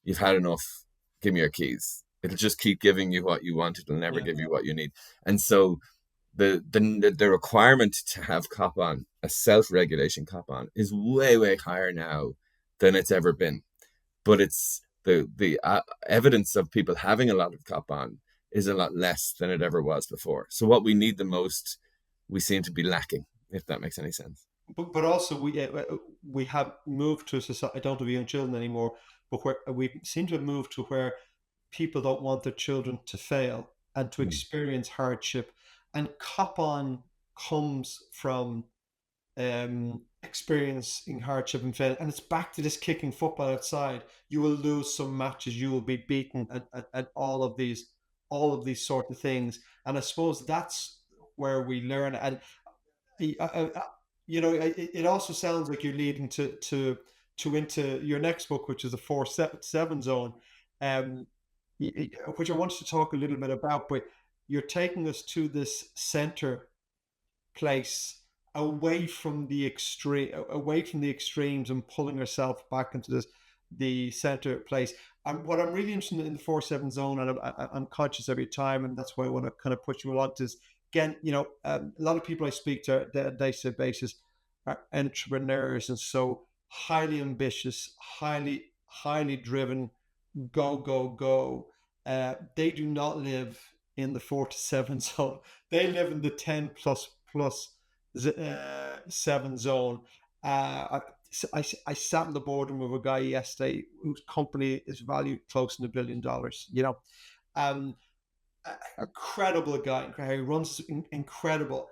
[SPEAKER 1] you've had enough. Give me your keys. It'll just keep giving you what you want. It'll never
[SPEAKER 2] Yeah.
[SPEAKER 1] give you what you need. And so the requirement to have cop on, a self-regulation cop on, is way, way higher now than it's ever been. But it's the evidence of people having a lot of cop on is a lot less than it ever was before. So what we need the most, we seem to be lacking, if that makes any sense.
[SPEAKER 2] But also we have moved to a society. I don't have young children anymore, but where we seem to have moved to where people don't want their children to fail and to
[SPEAKER 1] Mm.
[SPEAKER 2] experience hardship, and cop on comes from experiencing hardship and fail. And it's back to this kicking football outside. You will lose some matches, you will be beaten, and all of these sort of things. And I suppose that's where we learn. And it also sounds like you're leading to into your next book, which is the 4-7 zone, um, which I wanted to talk a little bit about. But you're taking us to this center place, away from the extremes, and pulling ourselves back into the center place. And what I'm really interested in the 4-7 zone, and I'm conscious every time, and that's why I want to kind of push you a lot, is again, a lot of people I speak to on a day-to-day basis are entrepreneurs, and so highly ambitious, highly driven, go go go. They do not live in the 4-7 zone. They live in the 10 plus 7 zone. I sat in the boardroom with a guy yesterday whose company is valued close to $1 billion. Um, a credible guy. He runs incredible.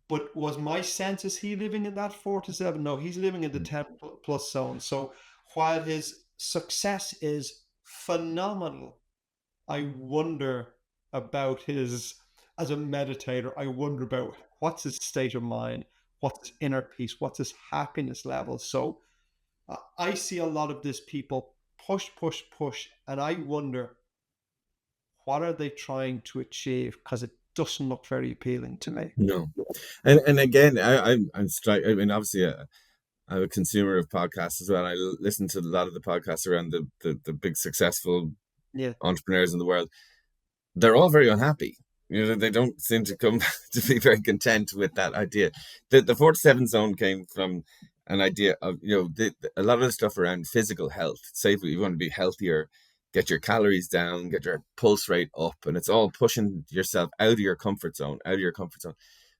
[SPEAKER 2] But was my sense, is he living in that 4 to 7? No, he's living in the 10 plus zone. So while his success is phenomenal, I wonder about his, as a meditator, I wonder about what's his state of mind, what's his inner peace, what's his happiness level. So I see a lot of this people push, push, push, and I wonder what are they trying to achieve, because it doesn't look very appealing to me.
[SPEAKER 1] No. And again, I mean, obviously, I'm a consumer of podcasts as well. I listen to a lot of the podcasts around the big successful
[SPEAKER 2] Yeah,
[SPEAKER 1] entrepreneurs in the world. They're all very unhappy. They don't seem to come to be very content with that idea. The 4 to 7 zone came from an idea of, a lot of the stuff around physical health. Say if you want to be healthier, get your calories down, get your pulse rate up, and it's all pushing yourself out of your comfort zone, out of your comfort zone.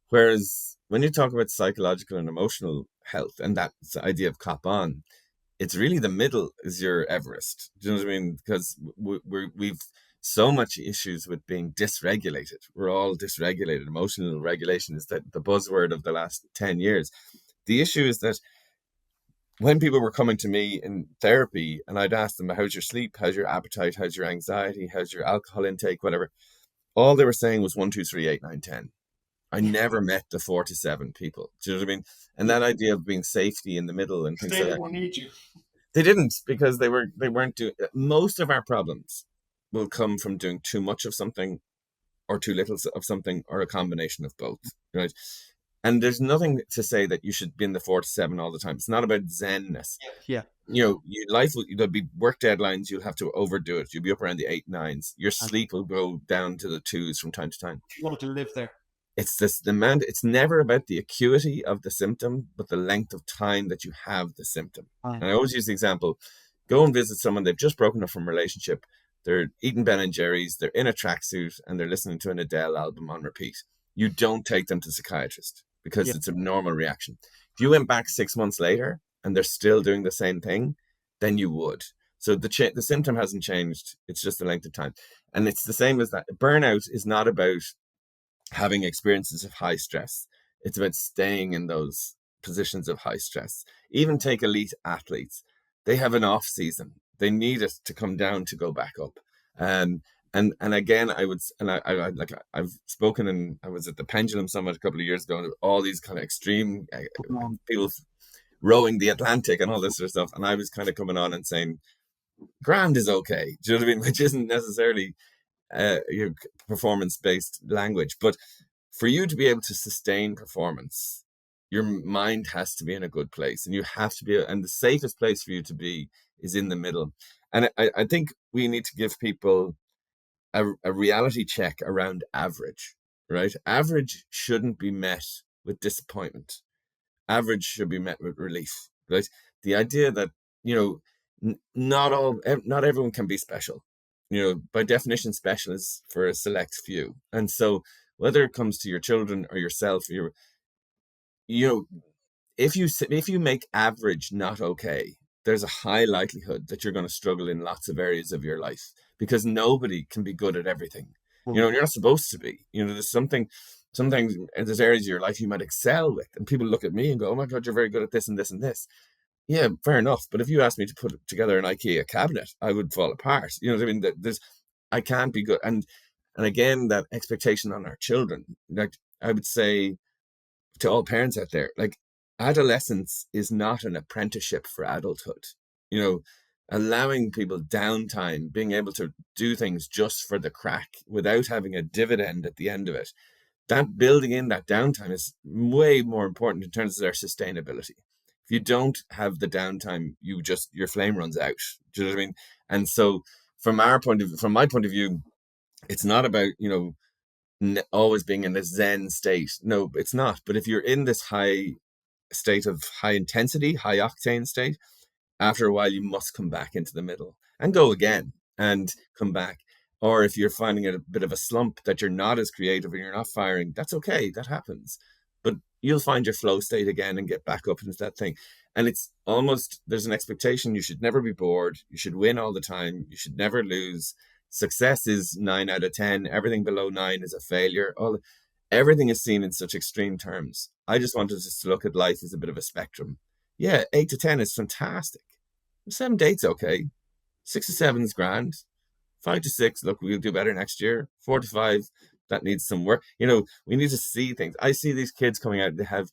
[SPEAKER 1] Whereas when you talk about psychological and emotional health and that idea of cop on, it's really the middle is your Everest. Do you know what I mean? Because we've so much issues with being dysregulated. We're all dysregulated. Emotional regulation is the buzzword of the last 10 years. The issue is that when people were coming to me in therapy and I'd ask them, how's your sleep? How's your appetite? How's your anxiety? How's your alcohol intake? Whatever. All they were saying was 1, 2, 3, 8, 9, 10. I
[SPEAKER 2] yeah,
[SPEAKER 1] never met the 4 to 7 people. Do you know what I mean? And
[SPEAKER 2] yeah.
[SPEAKER 1] that idea of being safety in the middle and things
[SPEAKER 2] They
[SPEAKER 1] like that.
[SPEAKER 2] don't need you.
[SPEAKER 1] They didn't, because they weren't doing. Most of our problems will come from doing too much of something or too little of something or a combination of both, right? And there's nothing to say that you should be in the 4 to 7 all the time. It's not about zenness.
[SPEAKER 2] Yeah,
[SPEAKER 1] There'll be work deadlines. You'll have to overdo it. You'll be up around the 8, 9s. Your
[SPEAKER 2] and
[SPEAKER 1] sleep will go down to the 2s from time to time.
[SPEAKER 2] you wanted to live there.
[SPEAKER 1] It's this demand. It's never about the acuity of the symptom, but the length of time that you have the symptom.
[SPEAKER 2] Fine.
[SPEAKER 1] And I always use the example: go and visit someone, they've just broken up from a relationship, they're eating Ben and Jerry's, they're in a tracksuit, and they're listening to an Adele album on repeat. You don't take them to a psychiatrist because
[SPEAKER 2] Yeah,
[SPEAKER 1] it's a normal reaction. If you went back 6 months later and they're still doing the same thing, then you would. So the symptom hasn't changed. It's just the length of time. And it's the same as that. Burnout is not about having experiences of high stress. It's about staying in those positions of high stress. Even take elite athletes, they have an off season. They need it to come down to go back up. Um, and again, I would, and I like I've spoken, and I was at the Pendulum Summit a couple of years ago, and all these kind of extreme people rowing the Atlantic and all this sort of stuff. And I was kind of coming on and saying, grand is okay. Do you know what I mean? Which isn't necessarily performance based language, but for you to be able to sustain performance, your mind has to be in a good place, and you have to be, and the safest place for you to be is in the middle. And I think we need to give people a reality check around average, right? Average shouldn't be met with disappointment. Average should be met with relief, right? The idea that, you know, not everyone can be special. By definition, special is for a select few. And so whether it comes to your children or yourself, you know, if you make average not okay, there's a high likelihood that you're going to struggle in lots of areas of your life, because nobody can be good at everything.
[SPEAKER 2] well,
[SPEAKER 1] You're not supposed to be. There's sometimes there's areas of your life you might excel with, and people look at me and go, "Oh my God, you're very good at this and this and this." Yeah, fair enough. But if you asked me to put together an IKEA cabinet, I would fall apart. You know what I mean? I can't be good. And again, that expectation on our children, like I would say to all parents out there, like adolescence is not an apprenticeship for adulthood. You know, allowing people downtime, being able to do things just for the crack without having a dividend at the end of it, that building in that downtime is way more important in terms of their sustainability. If you don't have the downtime, your flame runs out. Do you know what I mean? And so from my point of view, it's not about, always being in a Zen state. No, it's not. But if you're in this high state of high intensity, high octane state, after a while, you must come back into the middle and go again and come back. Or if you're finding it a bit of a slump that you're not as creative and you're not firing, that's okay. That happens. but you'll find your flow state again and get back up into that thing. And it's almost, there's an expectation you should never be bored, you should win all the time, you should never lose. Success is 9 out of 10. Everything below nine is a failure. Everything is seen in such extreme terms. I just wanted us to look at life as a bit of a spectrum. Yeah, 8 to 10 is fantastic. 7 to 8's okay. 6 to 7 is grand. 5 to 6, look, we'll do better next year. 4 to 5, that needs some work. We need to see things. I see these kids coming out, they have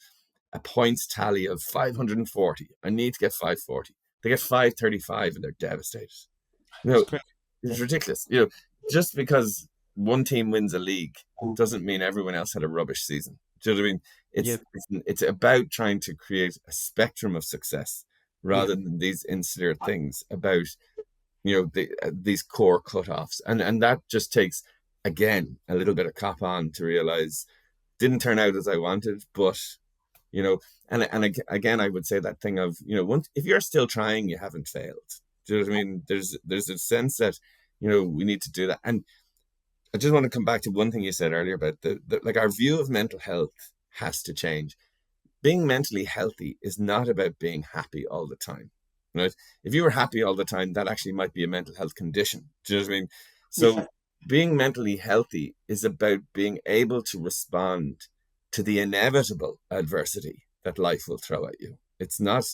[SPEAKER 1] a points tally of 540. I need to get 540. They get 535 and they're devastated. You
[SPEAKER 2] It's
[SPEAKER 1] know,
[SPEAKER 2] great.
[SPEAKER 1] it's ridiculous. Just because one team wins a league doesn't mean everyone else had a rubbish season. Do you know what I mean?
[SPEAKER 2] Yeah,
[SPEAKER 1] It's about trying to create a spectrum of success
[SPEAKER 2] yeah.
[SPEAKER 1] rather than these insular things about these core cutoffs, and that just takes again a little bit of cop on to realize didn't turn out as I wanted, but you know, again, I would say that thing of once if you're still trying, you haven't failed. Do you know what I mean? There's a sense that we need to do that, and I just want to come back to one thing you said earlier about the like our view of mental health has to change. Being mentally healthy is not about being happy all the time, right? If you were happy all the time, that actually might be a mental health condition. Do you know what I mean?
[SPEAKER 2] Yeah.
[SPEAKER 1] So being mentally healthy is about being able to respond to the inevitable adversity that life will throw at you. It's not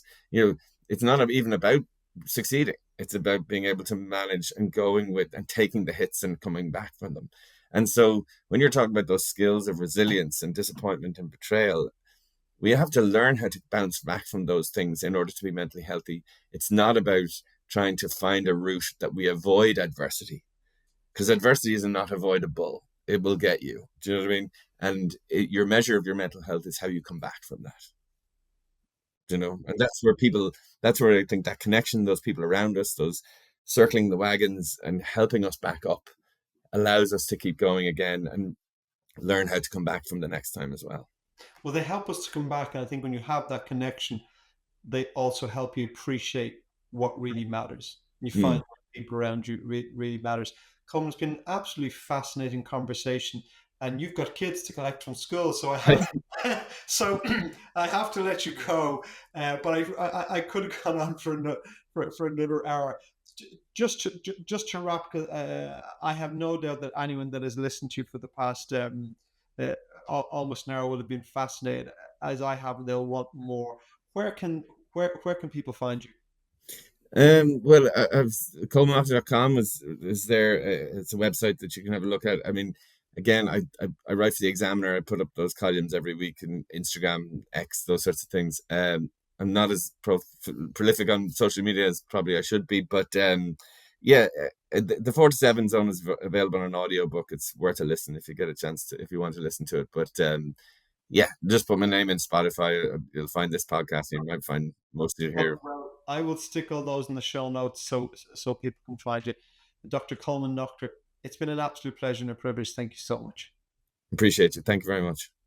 [SPEAKER 1] even about succeeding. It's about being able to manage and going with and taking the hits and coming back from them. And so when you're talking about those skills of resilience and disappointment and betrayal, we have to learn how to bounce back from those things in order to be mentally healthy. It's not about trying to find a route that we avoid adversity, because adversity is not avoidable. It will get you. Do you know what I mean? And your measure of your mental health is how you come back from that. And that's where I think that connection, those people around us, those circling the wagons and helping us back up, allows us to keep going again and learn how to come back from the next time as well.
[SPEAKER 2] Well, they help us to come back, and I think when you have that connection, they also help you appreciate what really matters. You
[SPEAKER 1] Mm.
[SPEAKER 2] find people around you really matters. Colin, it's been an absolutely fascinating conversation, and you've got kids to collect from school, so I have so I have to let you go. But I could have gone on for another hour. Just to wrap, I have no doubt that anyone that has listened to you for the past uh, almost an hour will have been fascinated, as I have. They'll want more. Where can where can people find you?
[SPEAKER 1] Well, Colman is there. It's a website that you can have a look at. I mean, again, I write for the Examiner. I put up those columns every week in Instagram, X, those sorts of things. I'm not as prolific on social media as probably I should be, but yeah, the 4 to 7 zone is available on an audiobook. It's worth a listen if you get a chance to, if you want to listen to it. But yeah, just put my name in Spotify. You'll find this podcast. And you might find most of it here.
[SPEAKER 2] Well, I will stick all those in the show notes so people can find you. Dr. Colman Noctor, it's been an absolute pleasure and a privilege. Thank you so much.
[SPEAKER 1] Appreciate it. Thank you very much.